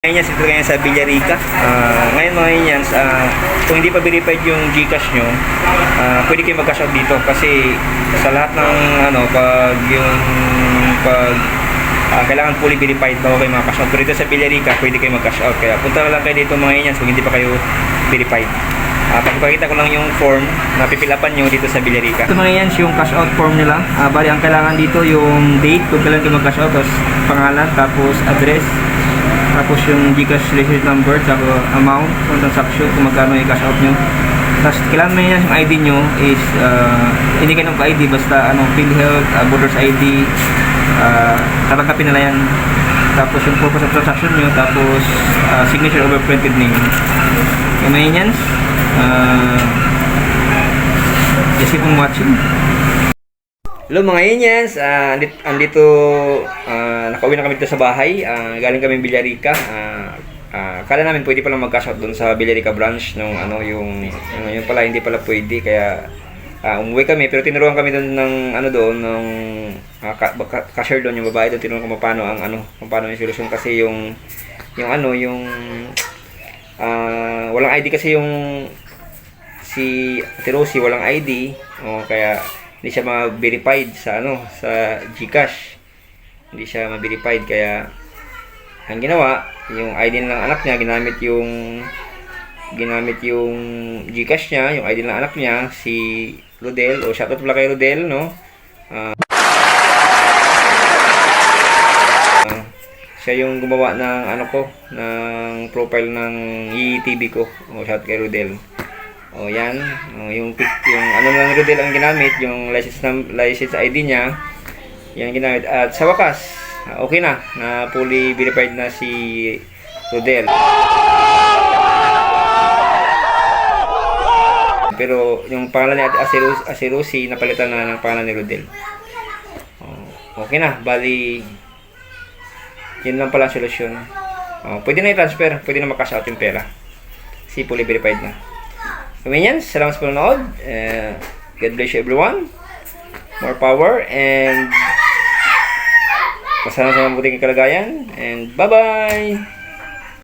Ngayon ito ngayon sa Villarica. Ngayon mga Indians, kung hindi pa verified yung GCash nyo, pwede kayo mag-cash out dito kasi sa lahat ng kailangan fully verified bago kayo mag-cash out. Pero dito sa Villarica, pwede kayo mag-cash out. Kaya punta lang kayo dito mga Indians kung hindi pa kayo verified. Pagpapakita ko lang yung form na pipilapan nyo dito sa Villarica. Ito mga Indians, yung cash out form nila. Bali, ang kailangan dito yung date kung kailan kayo mag-cash out, tapos pangalan, tapos address, tapos yung GCash receipt number, tapos amount ng transaction kung magkano yung cash out nyo. Tapos kailangan mo yung ID nyo is hindi kayo ng ID, basta PhilHealth, Voters ID, tatanggapin nila yan. Tapos yung purpose of transaction nyo, tapos signature over printed name. Yung mga Indians, just keep on watching. Hello mga Indians, andito nakauwi na kami dito sa bahay. Galing kami Villarica. Kala namin pwede pala mag-cash out doon sa Villarica branch nung yun pala hindi pala pwede, kaya umuwi kami, pero tinuruan kami doon ng ng cashier doon, yung babae doon, tinuruan ko paano yung solusyon kasi yung walang ID kasi yung si Ate Rosie, walang ID, kaya hindi siya ma-verified sa GCash. Hindi siya ma-verified, kaya ang ginawa, yung ID ng anak niya, ginamit yung GCash niya, yung ID ng anak niya, si Rodel, o shoutout pala kay Rodel, no? Siya yung gumawa ng ng profile ng ETV ko, o shoutout kay Rodel. Yan, yung ng Rodel ang ginamit, yung license ID niya, yan ginamit. At sa wakas, okay na fully verified na si Rodel. Pero yung pangalan ni Ate Rosie, napalitan na ng pangalan ni Rodel. Okay na, bali yun lang pala ang solusyon. Pwede na i-transfer, pwede na mag-cash out yung pera kasi fully verified na. Yan, salamat sa panonood. God bless you everyone. More power and masana sa mabuting kalagayan. And bye-bye!